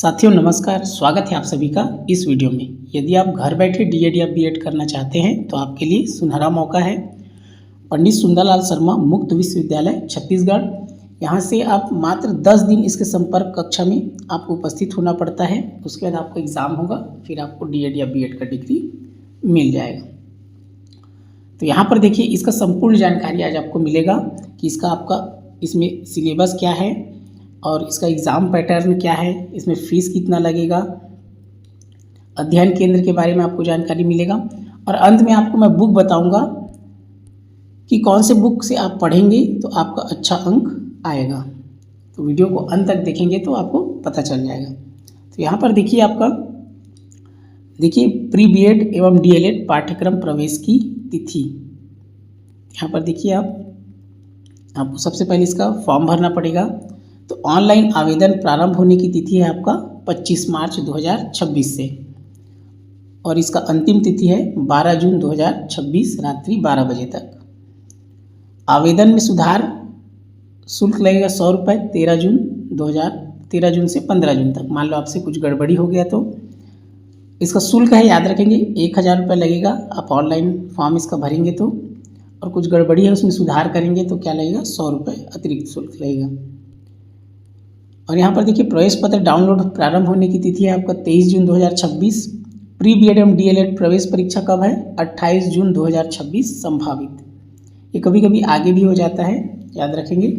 साथियों नमस्कार, स्वागत है आप सभी का इस वीडियो में। यदि आप घर बैठे डीएड या बीएड करना चाहते हैं तो आपके लिए सुनहरा मौका है। पंडित सुंदरलाल शर्मा मुक्त विश्वविद्यालय छत्तीसगढ़, यहाँ से आप मात्र 10 दिन इसके संपर्क कक्षा में आपको उपस्थित होना पड़ता है। उसके बाद आपका एग्ज़ाम होगा, फिर आपको डीएड या बीएड का डिग्री मिल जाएगा। तो यहाँ पर देखिए, इसका संपूर्ण जानकारी आज आपको मिलेगा कि आपका इसमें सिलेबस क्या है और इसका एग्ज़ाम पैटर्न क्या है, इसमें फ़ीस कितना लगेगा, अध्ययन केंद्र के बारे में आपको जानकारी मिलेगा और अंत में आपको मैं बुक बताऊंगा कि कौन से बुक से आप पढ़ेंगे तो आपका अच्छा अंक आएगा। तो वीडियो को अंत तक देखेंगे तो आपको पता चल जाएगा। तो यहाँ पर देखिए, प्री बीएड एवं डीएलएड पाठ्यक्रम प्रवेश की तिथि। यहाँ पर देखिए, आपको सबसे पहले इसका फॉर्म भरना पड़ेगा। तो ऑनलाइन आवेदन प्रारंभ होने की तिथि है आपका 25 मार्च 2026 से और इसका अंतिम तिथि है 12 जून 2026 रात्रि 12 बजे तक। आवेदन में सुधार शुल्क लगेगा 100 रुपये 13 जून से 15 जून तक। मान लो आपसे कुछ गड़बड़ी हो गया तो इसका शुल्क है, याद रखेंगे, 1000 रुपये लगेगा। आप ऑनलाइन फॉर्म इसका भरेंगे तो, और कुछ गड़बड़ी है उसमें सुधार करेंगे तो क्या लगेगा, 100 रुपये अतिरिक्त शुल्क लगेगा। और यहाँ पर देखिए, प्रवेश पत्र डाउनलोड प्रारंभ होने की तिथि है आपका 23 जून 2026। प्री बीएड एवं डीएलएड प्रवेश परीक्षा कब है, 28 जून 2026 संभावित। ये कभी कभी आगे भी हो जाता है, याद रखेंगे।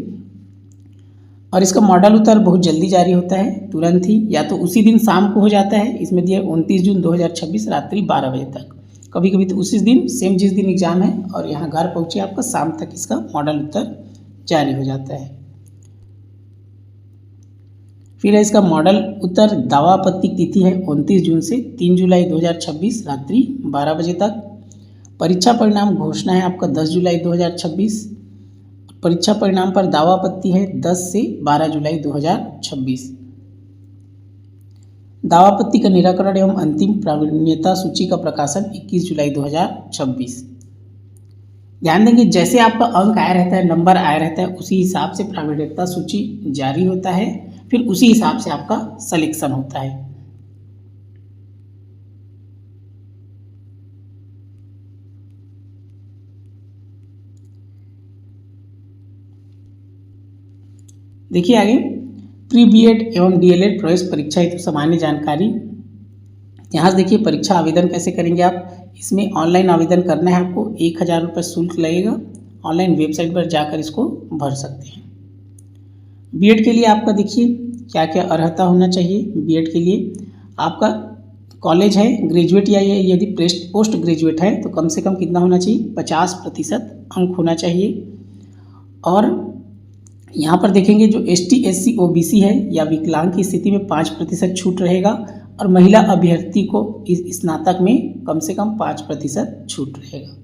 और इसका मॉडल उत्तर बहुत जल्दी जारी होता है, तुरंत ही, या तो उसी दिन शाम को हो जाता है। इसमें दिया 29 जून 2026 रात्रि 12 बजे तक। कभी कभी तो उसी दिन, सेम जिस दिन एग्जाम है और यहाँ घर पहुँचे आपका, शाम तक इसका मॉडल उत्तर जारी हो जाता है। फिर है इसका मॉडल उत्तर दावा आपत्ति की तिथि है 29 जून से 3 जुलाई 2026 रात्रि 12 बजे तक। परीक्षा परिणाम घोषणा है आपका 10 जुलाई 2026। परीक्षा परिणाम पर दावा आपत्ति है 10 से 12 जुलाई 2026। दावा आपत्ति का निराकरण एवं अंतिम प्रावीण्यता सूची का प्रकाशन 21 जुलाई 2026। ध्यान देंगे, जैसे आपका अंक आया रहता है, नंबर आया रहता है, उसी हिसाब से प्रावीण्यता सूची जारी होता है, फिर उसी हिसाब से आपका सिलेक्शन होता है। देखिए आगे, प्री बीएड एवं डीएलएड प्रवेश परीक्षा हेतु सामान्य जानकारी। यहाँ से देखिए, परीक्षा आवेदन कैसे करेंगे आप। इसमें ऑनलाइन आवेदन करना है आपको, 1000 रुपये शुल्क लगेगा। ऑनलाइन वेबसाइट पर जाकर इसको भर सकते हैं। बीएड के लिए आपका देखिए क्या क्या अर्हता होना चाहिए। बीएड के लिए आपका कॉलेज है, ग्रेजुएट या यदि पोस्ट ग्रेजुएट है तो कम से कम कितना होना चाहिए, 50% अंक होना चाहिए। और यहाँ पर देखेंगे, जो ST SC OBC है या विकलांग की स्थिति में 5% छूट रहेगा और महिला अभ्यर्थी को इस स्नातक में कम से कम 5% छूट रहेगा।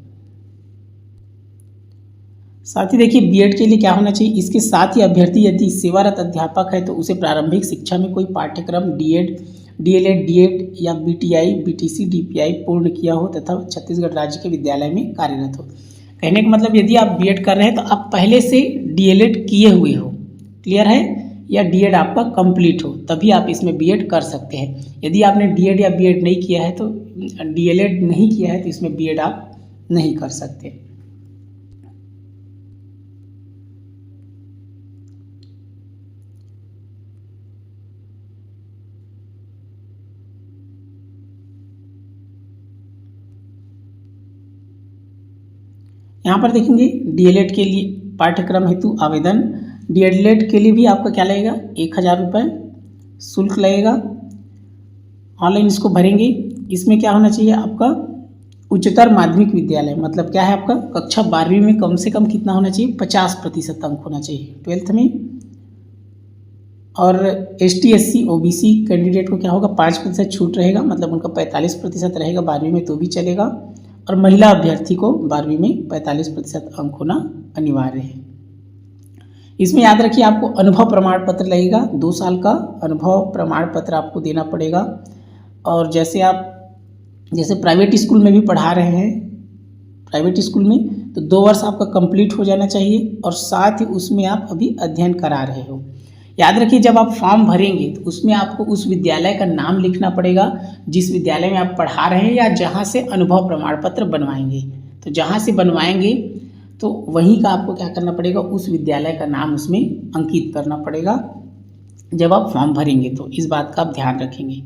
साथ ही देखिए, बीएड के लिए क्या होना चाहिए, इसके साथ ही अभ्यर्थी यदि सेवारत अध्यापक है तो उसे प्रारंभिक शिक्षा में कोई पाठ्यक्रम डीएड, डीएलएड, डीएड या बीटीआई, बीटीसी, डीपीआई पूर्ण किया हो तथा छत्तीसगढ़ राज्य के विद्यालय में कार्यरत हो। कहने का मतलब, यदि आप बीएड कर रहे हैं तो आप पहले से डीएलएड किए हुए हो, क्लियर है, या डीएड आपका कंप्लीट हो, तभी आप इसमें बीएड कर सकते हैं। यदि आपने डीएड या बीएड नहीं किया है तो, डीएलएड नहीं किया है तो इसमें बीएड आप नहीं कर सकते। यहाँ पर देखेंगे, डीएलएड के लिए पाठ्यक्रम हेतु आवेदन। डीएलएड के लिए भी आपका क्या लगेगा, 1000 रुपये शुल्क लगेगा। ऑनलाइन इसको भरेंगे। इसमें क्या होना चाहिए आपका, उच्चतर माध्यमिक विद्यालय, मतलब क्या है आपका, कक्षा 12वीं में कम से कम कितना होना चाहिए, 50% अंक होना चाहिए 12th में। और ST SC OBC कैंडिडेट को क्या होगा, 5% छूट रहेगा, मतलब उनका 45% रहेगा 12वीं में तो भी चलेगा। और महिला अभ्यर्थी को 12वीं में 45% अंक होना अनिवार्य है। इसमें याद रखिए, आपको अनुभव प्रमाण पत्र लगेगा, 2 साल का अनुभव प्रमाण पत्र आपको देना पड़ेगा। और जैसे प्राइवेट स्कूल में भी पढ़ा रहे हैं, प्राइवेट स्कूल में तो 2 वर्ष आपका कंप्लीट हो जाना चाहिए और साथ ही उसमें आप अभी अध्ययन करा रहे हो। याद रखिए जब आप फॉर्म भरेंगे तो उसमें आपको उस विद्यालय का नाम लिखना पड़ेगा जिस विद्यालय में आप पढ़ा रहे हैं या जहाँ से अनुभव प्रमाण पत्र बनवाएंगे। तो जहाँ से बनवाएंगे तो वहीं का आपको क्या करना पड़ेगा, उस विद्यालय का नाम उसमें अंकित करना पड़ेगा जब आप फॉर्म भरेंगे। तो इस बात का आप ध्यान रखेंगे।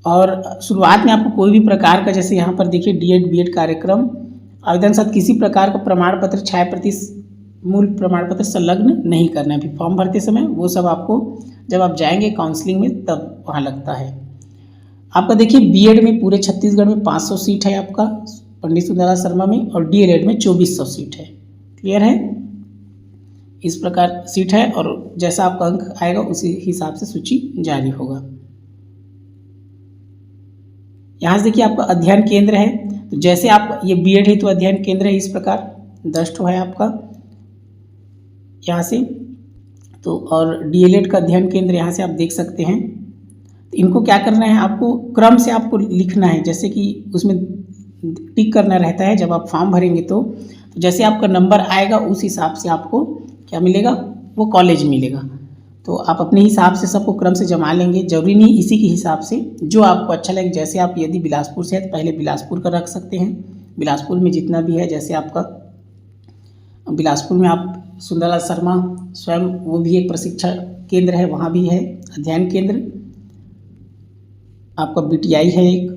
और शुरुआत में आपको कोई भी प्रकार का, जैसे यहाँ पर देखिए डीएड बीएड कार्यक्रम आवेदन साथ किसी प्रकार का प्रमाण पत्र, छाया प्रति मूल प्रमाण पत्र संलग्न नहीं करना है अभी फॉर्म भरते समय। वो सब आपको जब आप जाएंगे काउंसलिंग में तब वहाँ लगता है। आपका देखिए बीएड में पूरे छत्तीसगढ़ में 500 सीट है आपका पंडित सुंदरलाल शर्मा में, और डीएलएड में 2400 सीट है। क्लियर है, इस प्रकार सीट है और जैसा आपका अंक आएगा उसी हिसाब से सूची जारी होगा। यहाँ से देखिए आपका अध्ययन केंद्र है, तो जैसे आप ये बीएड है तो अध्ययन केंद्र है इस प्रकार 10 है आपका यहाँ से। तो और डीएलएड का अध्ययन केंद्र यहाँ से आप देख सकते हैं। तो इनको क्या करना है, आपको क्रम से आपको लिखना है, जैसे कि उसमें टिक करना रहता है जब आप फॉर्म भरेंगे। तो जैसे आपका नंबर आएगा उस हिसाब से आपको क्या मिलेगा, वो कॉलेज मिलेगा। तो आप अपने हिसाब से सबको क्रम से जमा लेंगे, जरूरी नहीं इसी के हिसाब से, जो आपको अच्छा लगे। जैसे आप यदि बिलासपुर से है तो पहले बिलासपुर का रख सकते हैं, बिलासपुर में जितना भी है, जैसे आपका बिलासपुर में आप सुंदरलाल शर्मा स्वयं वो भी एक प्रशिक्षण केंद्र है, वहाँ भी है अध्ययन केंद्र। आपका बीटीआई है एक।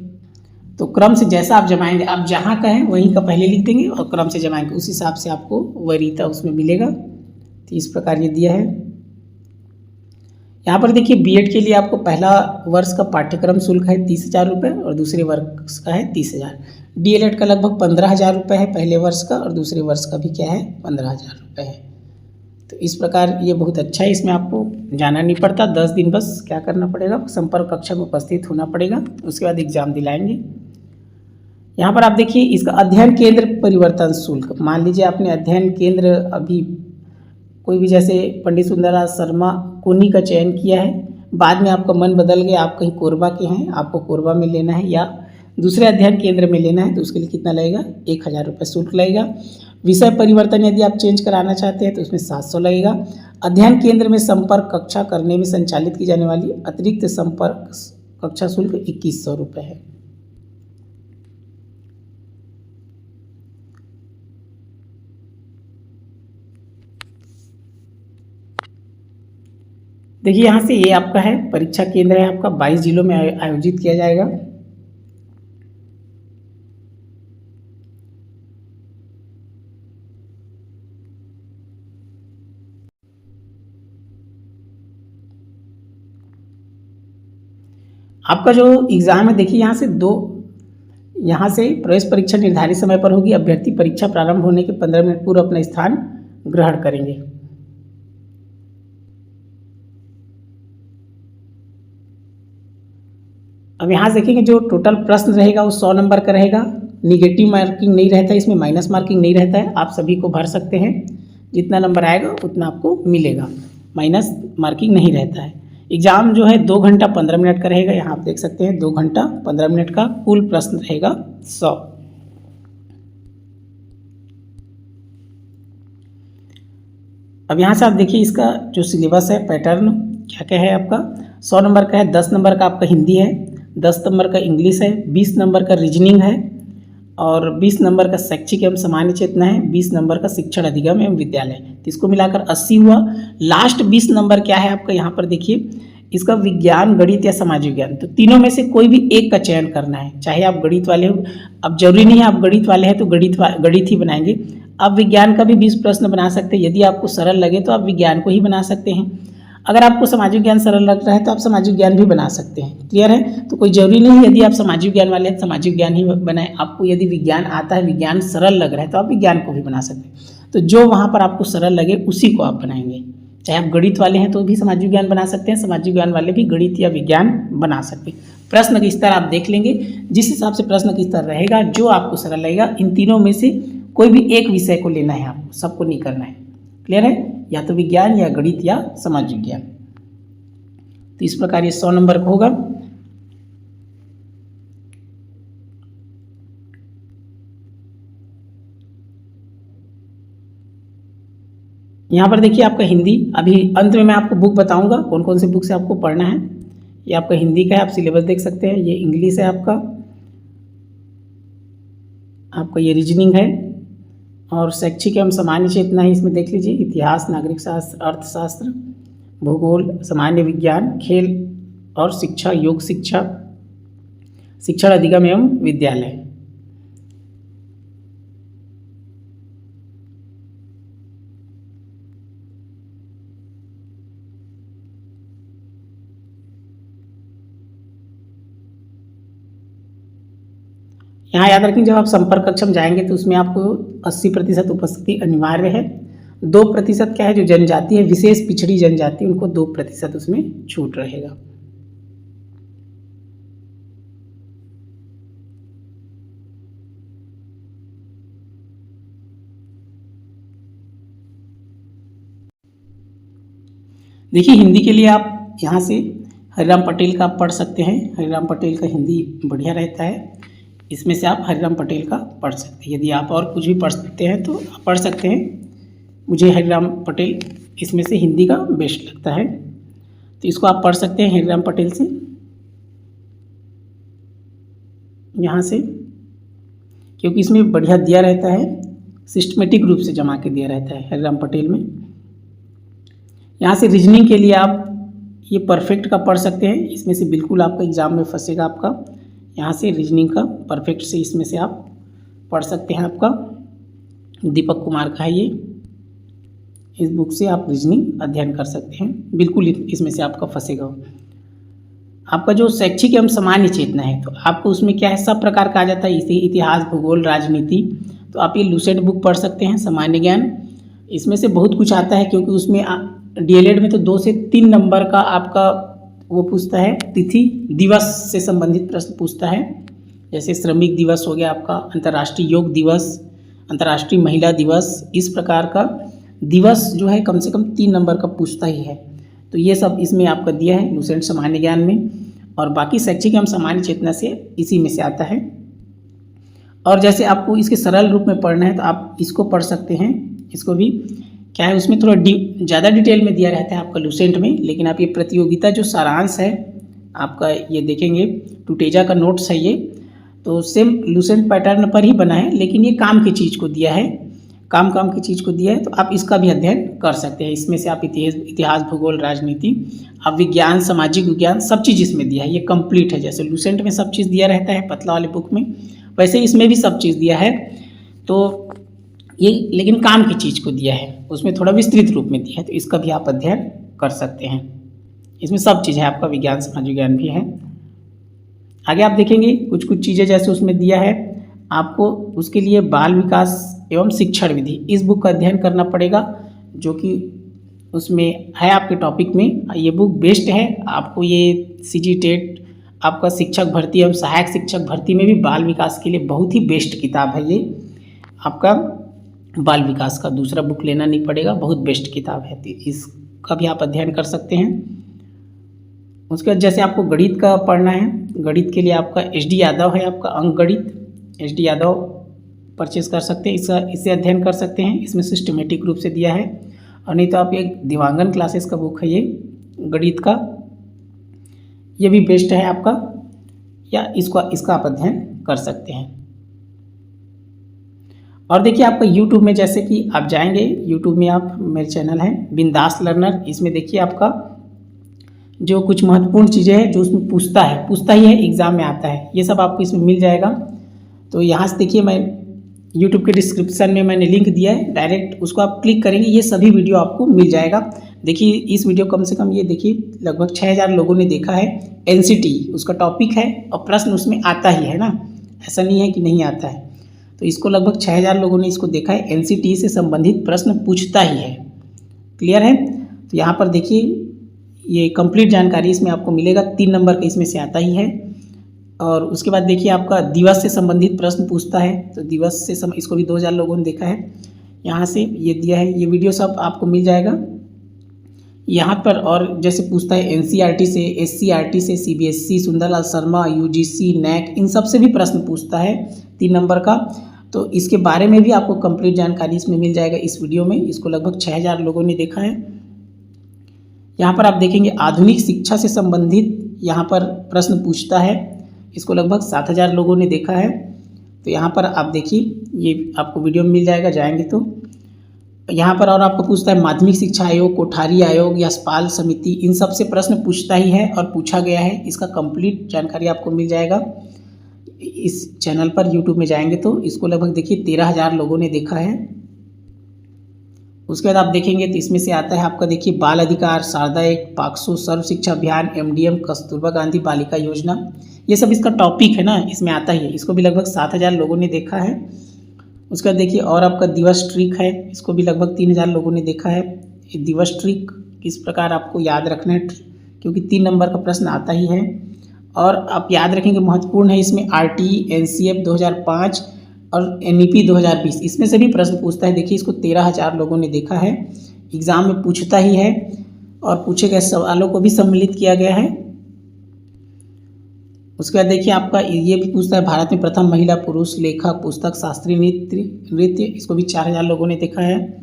तो क्रम से जैसा आप जमाएंगे, आप जहाँ का है वहीं का पहले लिख देंगे और क्रम से जमाएंगे, उस हिसाब से आपको वरीयता उसमें मिलेगा। तो इस प्रकार ये दिया है। यहाँ पर देखिए बीएड के लिए आपको पहला वर्ष का पाठ्यक्रम शुल्क है 30,000 रुपये और दूसरे वर्ष का है 30,000। डीएलएड का लगभग 15,000 रुपये है पहले वर्ष का, और दूसरे वर्ष का भी क्या है 15,000 रुपये है। तो इस प्रकार ये बहुत अच्छा है, इसमें आपको जाना नहीं पड़ता, 10 दिन बस क्या करना पड़ेगा, संपर्क कक्षा में उपस्थित होना पड़ेगा, उसके बाद एग्जाम दिलाएंगे। यहाँ पर आप देखिए इसका अध्ययन केंद्र परिवर्तन शुल्क। मान लीजिए आपने अध्ययन केंद्र अभी कोई भी, जैसे पंडित सुंदरलाल शर्मा कोनी का चयन किया है, बाद में आपका मन बदल गया, आप कहीं कोरबा के हैं, आपको कोरबा में लेना है या दूसरे अध्ययन केंद्र में लेना है, तो उसके लिए कितना लगेगा, 1,000 रुपये शुल्क लगेगा। विषय परिवर्तन यदि आप चेंज कराना चाहते हैं तो उसमें 700 लगेगा। अध्ययन केंद्र में संपर्क कक्षा करने में संचालित की जाने वाली अतिरिक्त संपर्क कक्षा शुल्क 2,100 रुपये है। देखिए यहाँ से ये आपका है परीक्षा केंद्र है आपका, 22 जिलों में आयोजित किया जाएगा। आपका जो एग्ज़ाम है देखिए यहाँ से प्रवेश परीक्षा निर्धारित समय पर होगी। अभ्यर्थी परीक्षा प्रारंभ होने के 15 मिनट पूर्व अपना स्थान ग्रहण करेंगे। अब यहाँ से देखेंगे जो टोटल प्रश्न रहेगा वो 100 नंबर का रहेगा। निगेटिव मार्किंग नहीं रहता है, इसमें माइनस मार्किंग नहीं रहता है, आप सभी को भर सकते हैं, जितना नंबर आएगा उतना आपको मिलेगा, माइनस मार्किंग नहीं रहता है। एग्ज़ाम जो है 2 घंटा 15 मिनट का रहेगा, यहाँ आप देख सकते हैं 2 घंटा 15 मिनट का, कुल प्रश्न रहेगा 100। अब यहाँ से आप देखिए इसका जो सिलेबस है, पैटर्न क्या क्या है आपका। 100 नंबर का है, 10 नंबर का आपका हिंदी है, 10 नंबर का इंग्लिश है, 20 नंबर का रीजनिंग है और 20 नंबर का शैक्षिक एवं सामान्य चेतना है, 20 नंबर का शिक्षण अधिगम एवं विद्यालय। तो इसको मिलाकर 80 हुआ। लास्ट 20 नंबर क्या है आपका, यहाँ पर देखिए इसका विज्ञान, गणित या समाज विज्ञान। तो तीनों में से कोई भी एक का चयन करना है, चाहे आप गणित वाले हो। अब जरूरी नहीं है आप गणित वाले हैं तो गणित ही बनाएंगे, आप विज्ञान का भी 20 प्रश्न बना सकते हैं। यदि आपको सरल लगे तो आप विज्ञान को ही बना सकते हैं। अगर आपको सामाजिक ज्ञान सरल लग रहा है तो आप सामाजिक ज्ञान भी बना सकते हैं। क्लियर है, तो कोई जरूरी नहीं है यदि आप सामाजिक ज्ञान वाले हैं सामाजिक ज्ञान ही बनाएं। आपको यदि विज्ञान आता है, विज्ञान सरल लग रहा है तो आप विज्ञान को भी बना सकते हैं। तो जो वहाँ पर आपको सरल लगे उसी को आप बनाएंगे। चाहे आप गणित वाले हैं तो भी सामाजिक ज्ञान बना सकते हैं, सामाजिक ज्ञान वाले भी गणित या विज्ञान बना सकते हैं। प्रश्न का स्तर आप देख लेंगे, जिस हिसाब से प्रश्न का स्तर रहेगा, जो आपको सरल लगेगा, इन तीनों में से कोई भी एक विषय को लेना है, आपको सबको नहीं करना है। क्लियर है, या तो विज्ञान या गणित या समाज विज्ञान। तो इस प्रकार ये 100 नंबर का होगा। यहाँ पर देखिए आपका हिंदी, अभी अंत में मैं आपको बुक बताऊंगा कौन कौन सी बुक से आपको पढ़ना है। ये आपका हिंदी का है, आप सिलेबस देख सकते हैं। ये इंग्लिश है आपका ये रीजनिंग है, और शैक्षिक एवं सामान्य चेतना है, इसमें देख लीजिए इतिहास, नागरिक शास्त्र, अर्थशास्त्र, भूगोल, सामान्य विज्ञान, खेल और शिक्षा, योग शिक्षा, शिक्षण अधिगम एवं विद्यालय। यहाँ याद रखें, जब आप संपर्क कक्ष में जाएंगे तो उसमें आपको 80% उपस्थिति अनिवार्य है। 2% क्या है, जो जनजाति है, विशेष पिछड़ी जनजाति, उनको 2% उसमें छूट रहेगा। देखिए हिंदी के लिए आप यहाँ से हरिराम पटेल का पढ़ सकते हैं। हरिराम पटेल का हिंदी बढ़िया रहता है, इसमें से आप हरिराम पटेल का पढ़ सकते हैं। यदि आप और कुछ भी पढ़ सकते हैं तो आप पढ़ सकते हैं। मुझे हरिराम पटेल इसमें से हिंदी का बेस्ट लगता है, तो इसको आप पढ़ सकते हैं हरिराम पटेल से, यहाँ से, क्योंकि इसमें बढ़िया दिया रहता है, सिस्टमेटिक रूप से जमा के दिया रहता है हरिराम पटेल में। यहाँ से रीजनिंग के लिए आप ये परफेक्ट का पढ़ सकते हैं, इसमें से बिल्कुल आपका एग्जाम में फंसेगा आपका। यहाँ से रीजनिंग का परफेक्ट से इसमें से आप पढ़ सकते हैं। आपका दीपक कुमार का है ये, इस बुक से आप रीजनिंग अध्ययन कर सकते हैं, बिल्कुल इसमें से आपका फंसेगा। आपका जो शैक्षिक एवं सामान्य चेतना है, तो आपको उसमें क्या है, सब प्रकार का आ जाता है, इसे इतिहास, भूगोल, राजनीति, तो आप ये लुसेंट बुक पढ़ सकते हैं। सामान्य ज्ञान, इसमें से बहुत कुछ आता है, क्योंकि उसमें डीएलएड में तो 2 से 3 नंबर का आपका वो पूछता है, तिथि दिवस से संबंधित प्रश्न पूछता है। जैसे श्रमिक दिवस हो गया आपका, अंतर्राष्ट्रीय योग दिवस, अंतर्राष्ट्रीय महिला दिवस, इस प्रकार का दिवस जो है कम से कम 3 नंबर का पूछता ही है। तो ये सब इसमें आपका दिया है लुसेंट सामान्य ज्ञान में, और बाकी शैक्षिक एवं सामान्य चेतना से इसी में से आता है। और जैसे आपको इसके सरल रूप में पढ़ना है तो आप इसको पढ़ सकते हैं। इसको भी क्या है, उसमें थोड़ा ज़्यादा डिटेल में दिया रहता है आपका लुसेंट में, लेकिन आप ये प्रतियोगिता जो सारांश है आपका ये देखेंगे, टुटेजा का नोट्स है ये, तो सेम लुसेंट पैटर्न पर ही बना है, लेकिन ये काम की चीज़ को दिया है, काम की चीज़ को दिया है, तो आप इसका भी अध्ययन कर सकते हैं। इसमें से आप इतिहास, भूगोल, राजनीति, आप विज्ञान, सामाजिक विज्ञान, सब चीज़ इसमें दिया है। ये कंप्लीट है, जैसे लुसेंट में सब चीज़ दिया रहता है पतला वाले बुक में, वैसे इसमें भी सब चीज़ दिया है। तो ये लेकिन काम की चीज़ को दिया है, उसमें थोड़ा विस्तृत रूप में दिया है, तो इसका भी आप अध्ययन कर सकते हैं। इसमें सब चीज़ है, आपका विज्ञान, समाज विज्ञान भी है। आगे आप देखेंगे कुछ चीज़ें जैसे उसमें दिया है आपको, उसके लिए बाल विकास एवं शिक्षण विधि, इस बुक का अध्ययन करना पड़ेगा, जो कि उसमें है आपके टॉपिक में। ये बुक बेस्ट है आपको। ये सीजी टेट आपका शिक्षक भर्ती एवं सहायक शिक्षक भर्ती में भी बाल विकास के लिए बहुत ही बेस्ट किताब है। ये आपका बाल विकास का दूसरा बुक लेना नहीं पड़ेगा, बहुत बेस्ट किताब है, तो इसका भी आप अध्ययन कर सकते हैं। उसके बाद जैसे आपको गणित का पढ़ना है, गणित के लिए आपका एच.डी. यादव है, आपका अंक गणित, एच.डी. यादव परचेज कर सकते हैं, इसे अध्ययन कर सकते हैं। इसमें सिस्टमेटिक रूप से दिया है। और नहीं तो आप एक दिवांगन क्लासेस का बुक है ये गणित का, ये भी बेस्ट है आपका, या इसका आप अध्ययन कर सकते हैं। और देखिए आपका YouTube में जैसे कि आप जाएंगे, YouTube में आप, मेरे चैनल है बिंदास लर्नर, इसमें देखिए आपका जो कुछ महत्वपूर्ण चीज़ें हैं जो उसमें पूछता ही है, एग्ज़ाम में आता है, ये सब आपको इसमें मिल जाएगा। तो यहाँ से देखिए, मैं YouTube के डिस्क्रिप्शन में मैंने लिंक दिया है, डायरेक्ट उसको आप क्लिक करेंगे, ये सभी वीडियो आपको मिल जाएगा। देखिए इस वीडियो कम से कम ये देखिए लगभग 6000 लोगों ने देखा है। NCT उसका टॉपिक है और प्रश्न उसमें आता ही है ना, ऐसा नहीं है कि नहीं आता है। तो इसको लगभग 6000 लोगों ने इसको देखा है। NCT से संबंधित प्रश्न पूछता ही है। क्लियर है? तो यहाँ पर देखिए ये कंप्लीट जानकारी इसमें आपको मिलेगा, 3 नंबर का इसमें से आता ही है। और उसके बाद देखिए आपका दिवस से संबंधित प्रश्न पूछता है, तो दिवस से इसको भी 2000 लोगों ने देखा है। यहाँ से ये दिया है, ये वीडियो सब आपको मिल जाएगा यहाँ पर। और जैसे पूछता है NCERT से, SCERT से, CBSE, Sundarlal Sharma, UGC, NAC, इन सब से भी प्रश्न पूछता है 3 नंबर का। तो इसके बारे में भी आपको कंप्लीट जानकारी इसमें मिल जाएगा इस वीडियो में। इसको लगभग 6000 लोगों ने देखा है। यहाँ पर आप देखेंगे आधुनिक शिक्षा से संबंधित यहाँ पर प्रश्न पूछता है, इसको लगभग 7000 लोगों ने देखा है। तो यहाँ पर आप देखिए, ये आपको वीडियो में मिल जाएगा, जाएंगे तो यहाँ पर और आपको पूछता है माध्यमिक शिक्षा आयोग, कोठारी आयोग, यशपाल समिति, इन सब से प्रश्न पूछता ही है और पूछा गया है। इसका कंप्लीट जानकारी आपको मिल जाएगा इस चैनल पर, यूट्यूब में जाएंगे तो। इसको लगभग देखिए 13000 लोगों ने देखा है। उसके बाद आप देखेंगे तो इसमें से आता है आपका देखिए बाल अधिकार, शारदा एक्ट, पॉक्सो, सर्व शिक्षा अभियान, MDM, कस्तूरबा गांधी बालिका योजना, ये सब इसका टॉपिक है ना, इसमें आता ही है। इसको भी लगभग 7000 लोगों ने देखा है। उसके बाद देखिए और आपका दिवस ट्रिक है, इसको भी लगभग 3000 लोगों ने देखा है। ये दिवस ट्रिक किस प्रकार आपको याद रखना है, क्योंकि 3 नंबर का प्रश्न आता ही है। और आप याद रखेंगे महत्वपूर्ण है इसमें RTE, NCF 2005 और NEP 2020, इसमें से भी प्रश्न पूछता है। देखिए इसको 13000 लोगों ने देखा है, एग्ज़ाम में पूछता ही है और पूछे गए सवालों को भी सम्मिलित किया गया है। उसके बाद देखिए आपका ये भी पूछता है भारत में प्रथम महिला पुरुष लेखक, पुस्तक, शास्त्रीय नृत्य, इसको भी 4000 लोगों ने देखा है।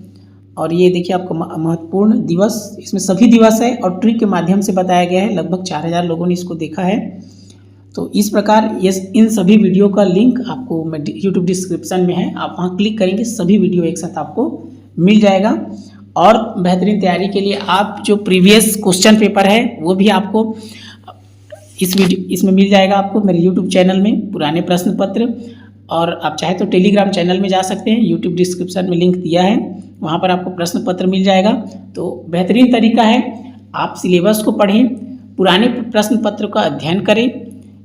और ये देखिए आपका महत्वपूर्ण दिवस, इसमें सभी दिवस है और ट्रिक के माध्यम से बताया गया है, लगभग 4000 लोगों ने इसको देखा है। तो इस प्रकार ये इन सभी वीडियो का लिंक आपको यूट्यूब डिस्क्रिप्शन में है, आप वहाँ क्लिक करेंगे, सभी वीडियो एक साथ आपको मिल जाएगा। और बेहतरीन तैयारी के लिए आप जो प्रीवियस क्वेश्चन पेपर है वो भी आपको इसमें मिल जाएगा आपको मेरे यूट्यूब चैनल में, पुराने प्रश्न पत्र। और आप चाहे तो टेलीग्राम चैनल में जा सकते हैं, यूट्यूब डिस्क्रिप्शन में लिंक दिया है, वहाँ पर आपको प्रश्न पत्र मिल जाएगा। तो बेहतरीन तरीका है, आप सिलेबस को पढ़ें, पुराने प्रश्न पत्र का अध्ययन करें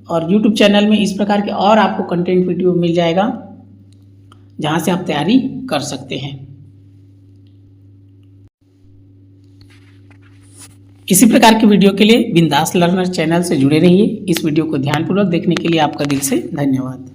और यूट्यूब चैनल में इस प्रकार के और आपको कंटेंट वीडियो मिल जाएगा जहाँ से आप तैयारी कर सकते हैं। इसी प्रकार के वीडियो के लिए बिंदास लर्नर चैनल से जुड़े रहिए। इस वीडियो को ध्यानपूर्वक देखने के लिए आपका दिल से धन्यवाद।